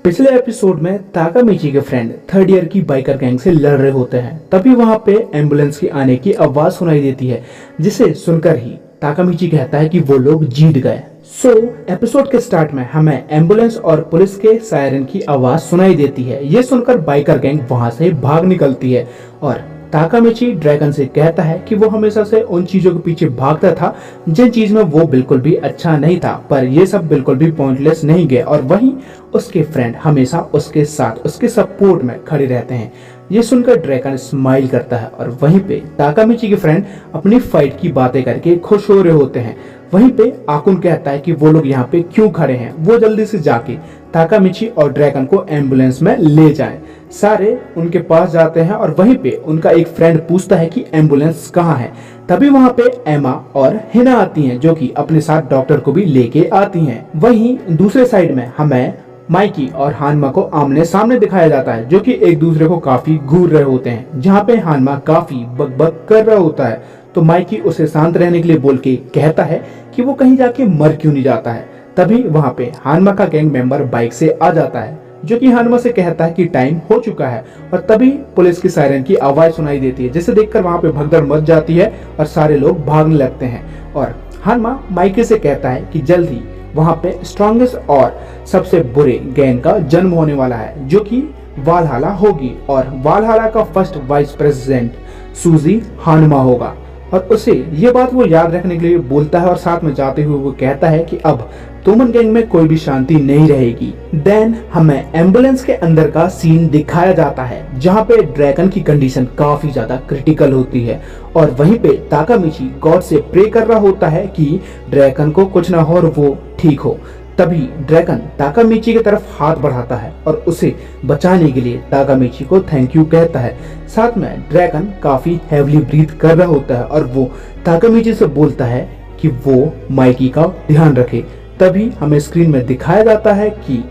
पिछले एपिसोड में ताकामिची के फ्रेंड थर्ड ईयर की बाइकर गैंग से लड़ रहे होते हैं। तभी वहां पे एम्बुलेंस की आने की आवाज सुनाई देती है, जिसे सुनकर ही ताकामिची कहता है कि वो लोग जीत गए। एपिसोड के स्टार्ट में हमें एम्बुलेंस और पुलिस के सायरन की आवाज सुनाई देती है। ये सुनकर बाइकर गैंग वहां से भाग निकलती है और ताकामिची ड्रैगन से कहता है कि वो हमेशा से उन चीजों के पीछे भागता था जिन चीज में वो बिल्कुल भी अच्छा नहीं था, पर ये सब बिल्कुल भी पॉइंटलेस नहीं गए और वहीं उसके फ्रेंड हमेशा उसके साथ उसके सपोर्ट में खड़े रहते हैं। ये सुनकर ड्रैगन स्माइल करता है और वहीं पे ताकामिची के फ्रेंड अपनी फाइट की बातें करके खुश हो रहे होते हैं। वहीं पे आकुन कहता है कि वो लोग यहाँ पे क्यों खड़े हैं, वो जल्दी से जाके ताकामिची और ड्रैगन को एम्बुलेंस में ले जाएं। सारे उनके पास जाते हैं और वहीं पे उनका एक फ्रेंड पूछता है कि एम्बुलेंस कहाँ है। तभी वहाँ पे एमा और हिना आती हैं, जो कि अपने साथ डॉक्टर को भी लेके आती हैं। वहीं दूसरे साइड में हमें माइकी और हानमा को आमने सामने दिखाया जाता है, जो कि एक दूसरे को काफी घूर रहे होते हैं। जहाँ पे हानमा काफी बकबक कर रहा होता है तो माइकी उसे शांत रहने के लिए बोल के कहता है कि वो कहीं जाके मर क्यों नहीं जाता है। तभी वहाँ पे हानमा का गैंग मेंबर बाइक से आ जाता है, जो कि हानमा से कहता है कि टाइम हो चुका है। और तभी पुलिस की सायरन की आवाज सुनाई देती है, जिसे देखकर वहाँ पे भगदड़ मच जाती है और सारे लोग भागने लगते हैं। और हानमा माइकी से कहता है कि जल्दी वहाँ पे स्ट्रॉन्गेस्ट और सबसे बुरे गैंग का जन्म होने वाला है, जो कि वालहाला होगी और वालहाला का फर्स्ट वाइस प्रेसिडेंट सूजी हानमा होगा। और उसे ये बात वो याद रखने के लिए बोलता है और साथ में जाते हुए वो कहता है कि अब तोमन गैंग में कोई भी शांति नहीं रहेगी। देन हमें एम्बुलेंस के अंदर का सीन दिखाया जाता है, जहाँ पे ड्रैगन की कंडीशन काफी ज्यादा क्रिटिकल होती है और वहीं पे ताकामिची गॉड से प्रे कर रहा होता है कि ड्रैगन को कुछ ना हो और वो ठीक हो। तभी ड्रैगन ताकामिची की तरफ हाथ बढ़ाता है और उसे बचाने के लिए ताकामिची को थैंक यू कहता है। साथ में ड्रैगन काफी हैवीली ब्रीथ कर रहा होता है और वो ताकामिची से बोलता है कि वो माइकी का ध्यान रखे। तभी हमें स्क्रीन में दिखाया जाता है कि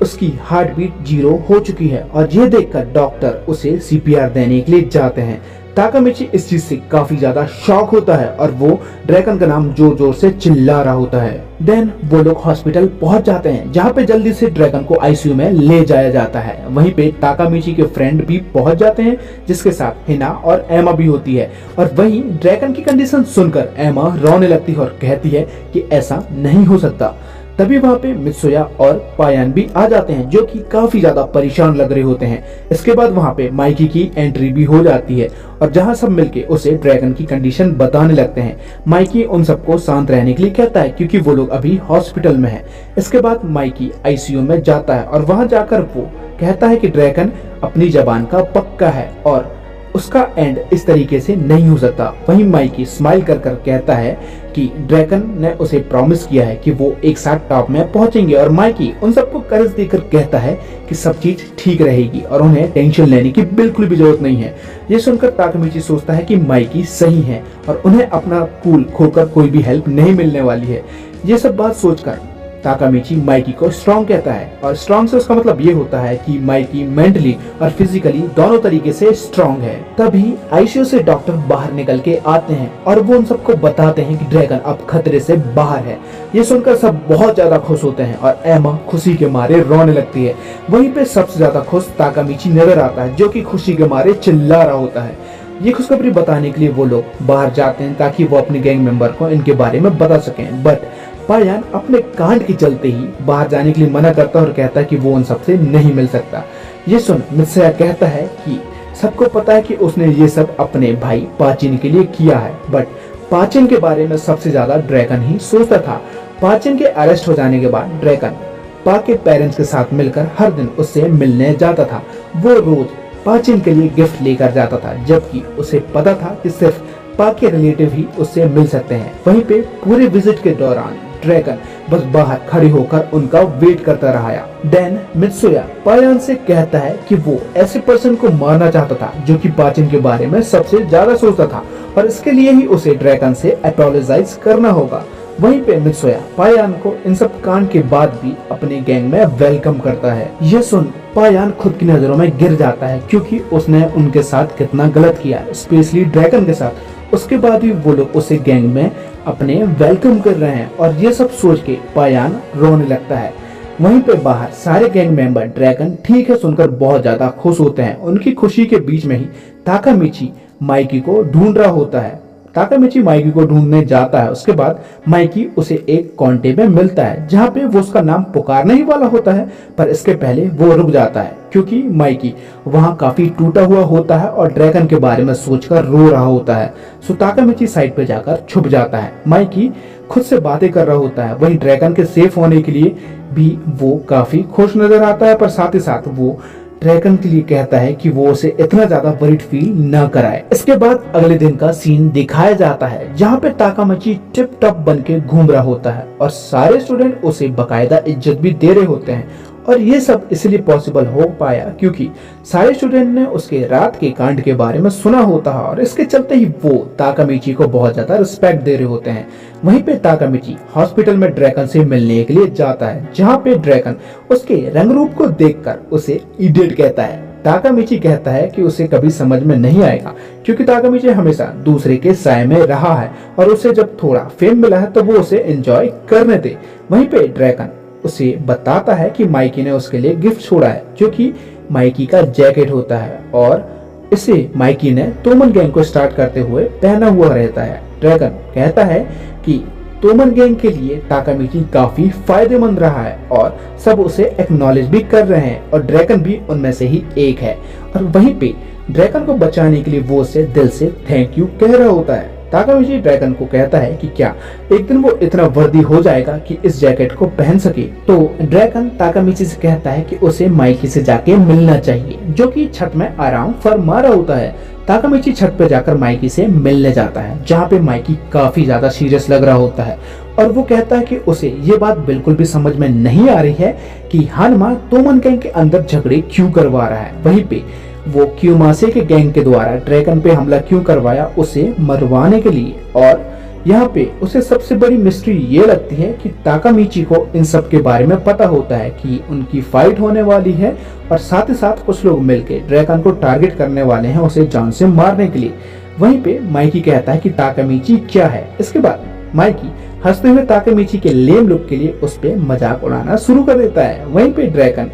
उसकी हार्ट बीट 0 हो चुकी है और ये देखकर डॉक्टर उसे सीपीआर देने के लिए जाते हैं। ताकामिची इस चीज से काफी ज्यादा शॉक होता है और वो ड्रैगन का नाम जोर जोर से चिल्ला रहा होता है। देन वो लोग हॉस्पिटल पहुंच जाते हैं, जहाँ पे जल्दी से ड्रैगन को आईसीयू में ले जाया जाता है। वहीं पे ताकामिची के फ्रेंड भी पहुंच जाते हैं, जिसके साथ हिना और एमा भी होती है। और वहीं ड्रैगन की कंडीशन सुनकर एमा रोने लगती है और कहती है कि ऐसा नहीं हो सकता। तभी वहाँ पे मित्सुया और पायान भी आ जाते हैं, जो कि काफी ज्यादा परेशान लग रहे होते हैं। इसके बाद वहाँ पे माइकी की एंट्री भी हो जाती है और जहाँ सब मिलके उसे ड्रैगन की कंडीशन बताने लगते हैं। माइकी उन सबको शांत रहने के लिए कहता है, क्योंकि वो लोग अभी हॉस्पिटल में हैं। इसके बाद माइकी आईसीयू में जाता है और वहाँ जाकर वो कहता है कि ड्रैगन अपनी जबान का पक्का है और उसका एंड इस तरीके से नहीं हो सकता। वहीं माइकी स्माइल कर कर कहता है कि ड्रैगन ने उसे प्रॉमिस किया है कि वो एक साथ टॉप में पहुंचेंगे और माइकी उन सबको कर्ज देकर कहता है कि सब चीज ठीक रहेगी और उन्हें टेंशन लेने की बिल्कुल भी जरूरत नहीं है। ये सुनकर ताकामिची सोचता है कि माइकी सही है और उन्हें अपना कूल खोकर कोई भी हेल्प नहीं मिलने वाली है। ये सब बात सोचकर ताकामिची माइकी को स्ट्रॉन्ग कहता है और स्ट्रॉन्ग से उसका मतलब ये होता है कि माइकी मेंटली और फिजिकली दोनों तरीके से स्ट्रॉन्ग है। तभी आईसीयू से डॉक्टर बाहर निकल के आते हैं और वो उन सबको बताते हैं कि ड्रैगन अब खतरे से बाहर है। ये सुनकर सब बहुत ज्यादा खुश होते हैं और एमा खुशी के मारे रोने लगती है। वहीं पे सबसे ज्यादा खुश ताकामिची नजर आता है, जो कि खुशी के मारे चिल्ला रहा होता है। ये खुशखबरी बताने के लिए वो लोग बाहर जाते हैं ताकि वो अपने गैंग मेंबर को इनके बारे में बता सकें, बट पायान अपने कांड के चलते ही बाहर जाने के लिए मना करता है और कहता है कि वो उन सबसे नहीं मिल सकता। ये सुन मित्सुया कहता है कि सबको पता है कि उसने ये सब अपने भाई पाचिन के लिए किया है, बट पाचिन के बारे में सबसे ज्यादा ड्रैगन ही सोचता था। पाचिन के अरेस्ट हो जाने के बाद ड्रैगन पा के पेरेंट्स के साथ मिलकर हर दिन उससे मिलने जाता था। वो रोज पाचिन के लिए गिफ्ट लेकर जाता था, जबकि उसे पता था कि सिर्फ पा के रिलेटिव ही उससे मिल सकते हैं। वहीं पे पूरे विजिट के दौरान ड्रैगन बस बाहर खड़े होकर उनका वेट करता रहा। देन मित्सुया पायान से कहता है कि वो ऐसे पर्सन को मारना चाहता था जो कि पाचिन के बारे में सबसे ज्यादा सोचता था और इसके लिए ही उसे ड्रैगन से अपोलोजाइज करना होगा। वहीं पे मित्सुया पायान को इन सब कांड के बाद भी अपने गैंग में वेलकम करता है। ये सुन पायान खुद की नजरों में गिर जाता है, क्योंकि उसने उनके साथ कितना गलत किया, स्पेशली ड्रैगन के साथ। उसके बाद भी वो लोग उसे गैंग में अपने वेलकम कर रहे हैं और ये सब सोच के पायान रोने लगता है। वहीं पे बाहर सारे गैंग मेंबर ड्रैगन ठीक है सुनकर बहुत ज्यादा खुश होते हैं। उनकी खुशी के बीच में ही ताकामिची माइकी को ढूंढ रहा होता है। ताकामिची माइकी को ढूंढने जाता है। उसके बाद माइकी उसे एक कॉन्टे में मिलता है जहाँ पे वो उसका नाम पुकारने ही वाला होता है, पर इसके पहले वो रुक जाता है क्योंकि माइकी वहाँ काफी टूटा हुआ होता है और ड्रैगन के बारे में सोचकर रो रहा होता है। सो ताकामिची साइड पे जाकर छुप जाता है। माइकी खुद से बातें कर रहा होता है। वहीं ड्रैगन के सेफ होने के लिए भी वो काफी खुश नजर आता है, पर साथ ही साथ वो ड्रैगन के लिए कहता है कि वो उसे इतना ज्यादा वरीड फील न कराए। इसके बाद अगले दिन का सीन दिखाया जाता है जहाँ पे ताकामिची टिप टॉप बन के घूम रहा होता है और सारे स्टूडेंट उसे बकायदा इज्जत भी दे रहे होते हैं। और ये सब इसलिए पॉसिबल हो पाया क्योंकि सारे स्टूडेंट ने उसके रात के कांड के बारे में सुना होता है और इसके चलते ही वो ताकामिची को बहुत ज्यादा रिस्पेक्ट दे रहे होते हैं। वहीं पे ताकामिची हॉस्पिटल में ड्रैगन से मिलने के लिए जाता है जहाँ पे ड्रैगन उसके रंग रूप को देखकर उसे इडियट कहता है। ताकामिची कहता है कि उसे कभी समझ में नहीं आएगा क्योंकि ताकामिची हमेशा दूसरे के साए में रहा है और उसे जब थोड़ा फेम मिला है तो वो उसे एंजॉय करने दे। वहीं पे ड्रैगन उसे बताता है कि माइकी ने उसके लिए गिफ्ट छोड़ा है जो कि माइकी का जैकेट होता है और इसे माइकी ने तोमन गैंग को स्टार्ट करते हुए पहना हुआ रहता है। ड्रैगन कहता है कि तोमन गैंग के लिए ताकामिची काफी फायदेमंद रहा है और सब उसे एक्नॉलेज भी कर रहे हैं और ड्रैगन भी उनमें से ही एक है। और वहीं पे ड्रैगन को बचाने के लिए वो उसे दिल से थैंक यू कह रहा होता है। ताकामिची ड्रैगन को कहता है कि क्या एक दिन वो इतना वर्दी हो जाएगा कि इस जैकेट को पहन सके। तो ड्रैगन ताकामिची से कहता है कि उसे माइकी से जाके मिलना चाहिए जो कि छत में आराम फरमा रहा होता है। ताकामिची छत पे जाकर माइकी से मिलने जाता है जहाँ पे माइकी काफी ज्यादा सीरियस लग रहा होता है और वो कहता है कि उसे ये बात बिल्कुल भी समझ में नहीं आ रही है कि हानमा तोमन गैंग के अंदर झगड़े क्यों करवा रहा है। वहीं पे वो क्यूमासे के गैंग के द्वारा ड्रैगन पे हमला क्यों करवाया उसे मरवाने के लिए। और यहाँ पे उसे सबसे बड़ी मिस्ट्री ये लगती है कि ताकामिची को इन सब के बारे में पता होता है कि उनकी फाइट होने वाली है और साथ ही साथ कुछ लोग मिलकर ड्रैगन को टारगेट करने वाले हैं उसे जान से मारने के लिए। वहीं पे माइकी कहता है कि ताकामिची क्या है। इसके बाद माइकी हंसते हुए ताकामिची के लेम लुक के लिए उस पे मजाक उड़ाना शुरू कर देता है। वहीं पे ड्रैगन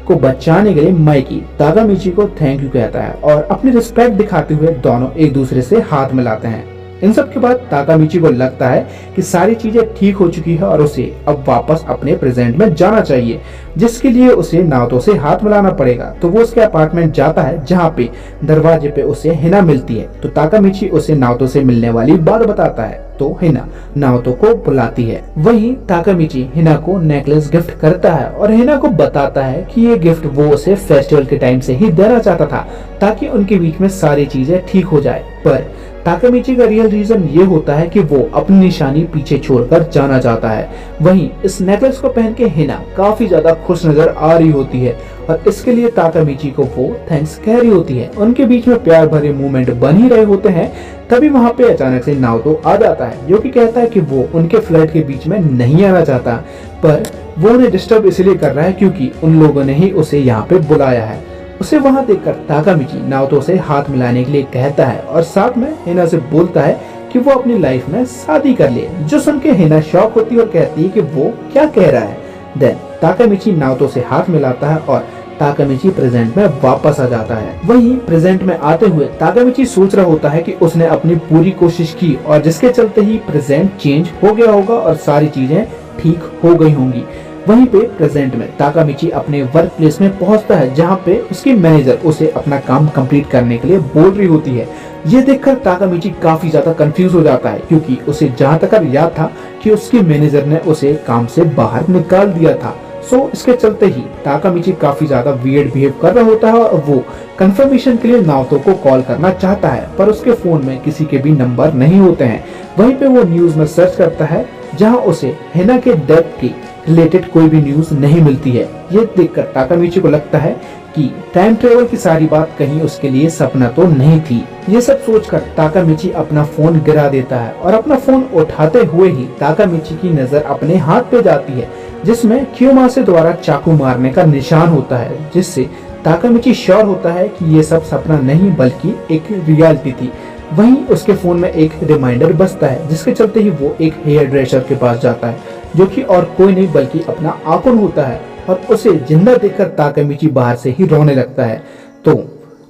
को बचाने के लिए माइकी ताकामिची को थैंक यू कहता है और अपनी रिस्पेक्ट दिखाते हुए दोनों एक दूसरे से हाथ मिलाते हैं। इन सब के बाद ताकामिची को लगता है कि सारी चीजें ठीक हो चुकी है और उसे अब वापस अपने प्रेजेंट में जाना चाहिए, जिसके लिए उसे नाओतो से हाथ मिलाना पड़ेगा। तो वो उसके अपार्टमेंट जाता है जहाँ पे दरवाजे पे उसे हिना मिलती है। तो ताकामिची उसे नाओतो से मिलने वाली बात बताता है तो हिना नाओतो को बुलाती है। वहीं ताकामिची हिना को नेकलेस गिफ्ट करता है और हिना को बताता है कि ये गिफ्ट वो उसे फेस्टिवल के टाइम से ही देना चाहता था ताकि उनके बीच में सारी चीजें ठीक हो जाए। पर ताकामिची का रियल रीजन ये होता है कि वो अपनी निशानी पीछे छोड़कर जाना चाहता है। वहीं इस नेकलेस को पहन के हिना काफी ज्यादा खुश नजर आ रही होती है और इसके लिए ताकामिची को वो थैंक्स कह रही होती है। उनके बीच में प्यार भरे मूवमेंट बन ही रहे होते हैं। तभी वहाँ पे अचानक से नाओतो आ जाता है जो कि कहता है कि वो उनके फ्लैट के बीच में नहीं आना चाहता, पर वो उन्हें डिस्टर्ब इसलिए कर रहा है क्योंकि उन लोगों ने ही उसे यहाँ पे बुलाया है। उसे वहां देखकर ताकामिची नाओतो से हाथ मिलाने के लिए कहता है और साथ में हिना से बोलता है कि वो अपनी लाइफ में शादी कर ले, जो सुन के हिना शॉक होती है और कहती है कि वो क्या कह रहा है। देन ताकामिची नाओतो से हाथ मिलाता है और ताकामिची प्रेजेंट में वापस आ जाता है। वहीं प्रेजेंट में आते हुए ताकामिची सोच रहा होता है कि उसने अपनी पूरी कोशिश की और जिसके चलते ही प्रेजेंट चेंज हो गया होगा और सारी चीजें ठीक हो गई होंगी। वहीं पे प्रेजेंट में ताकामिची अपने वर्क प्लेस में पहुंचता है जहां पे उसकी मैनेजर उसे अपना काम कंप्लीट करने के लिए बोल रही होती है। ये देखकर ताकामिची काफी ज्यादा कंफ्यूज हो जाता है क्योंकि उसे जहां तक याद था कि उसकी मैनेजर ने उसे काम से बाहर निकाल दिया था। सो इसके चलते ही ताकामिची काफी ज्यादा वियर्ड बिहेव कर रहा होता है और वो कंफर्मेशन के लिए नाओतो को कॉल करना चाहता है, पर उसके फोन में किसी के भी नंबर नहीं होते हैं। वहीं पे वो न्यूज में सर्च करता है जहां उसे हिना के डेथ की रिलेटेड कोई भी न्यूज नहीं मिलती है। ये देखकर ताकामिची को लगता है कि टाइम ट्रेवल की सारी बात कहीं उसके लिए सपना तो नहीं थी। ये सब सोचकर ताकामिची अपना फोन गिरा देता है और अपना फोन उठाते हुए ही ताकामिची की नजर अपने हाथ पे जाती है जिसमें क्यूमासे द्वारा चाकू मारने का निशान होता है, जिससे ताकामिची श्योर होता है कि ये सब सपना नहीं बल्कि एक रियलिटी थी। वहीं उसके फोन में एक रिमाइंडर बजता है जिसके चलते ही वो एक हेयर ड्रेसर के पास जाता है जो कि और कोई नहीं बल्कि अपना आकुन होता है और उसे जिंदा देखकर ताकामिची बाहर से ही रोने लगता है। तो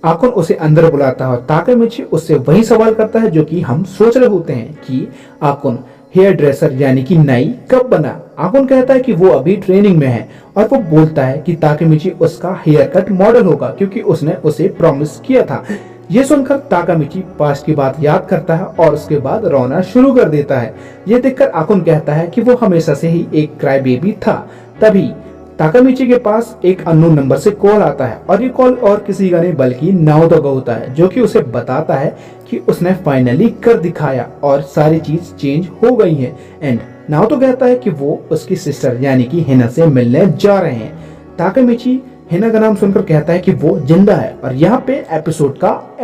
आकुन उसे अंदर बुलाता है और ताकामिची उससे वही सवाल करता है जो कि हम सोच रहे होते हैं कि आकुन हेयर ड्रेसर यानी कि नाई कब बना। आकुन कहता है कि वो अभी ट्रेनिंग में है और वो बोलता है कि ताकामिची उसका हेयर कट मॉडल होगा क्योंकि उसने उसे प्रॉमिस किया था। ये सुनकर ताकामिची पास्ट की बात याद करता है और उसके बाद रोना शुरू कर देता है। ये देखकर आकुन कहता है कि वो हमेशा से ही एक क्राई बेबी था। तभी ताकामिची के पास एक अननोन नंबर से कॉल आता है और ये कॉल और किसी का नहीं बल्कि नाओतो का होता है, जो कि उसे बताता है कि उसने फाइनली कर दिखाया और सारी चीज चेंज हो गई है। एंड नाओतो कहता है कि वो उसकी सिस्टर यानी कि हिना से मिलने जा रहे हैं। ताकामिची हिना का नाम सुनकर कहता है कि वो जिंदा है और यहाँ पे एपिसोड का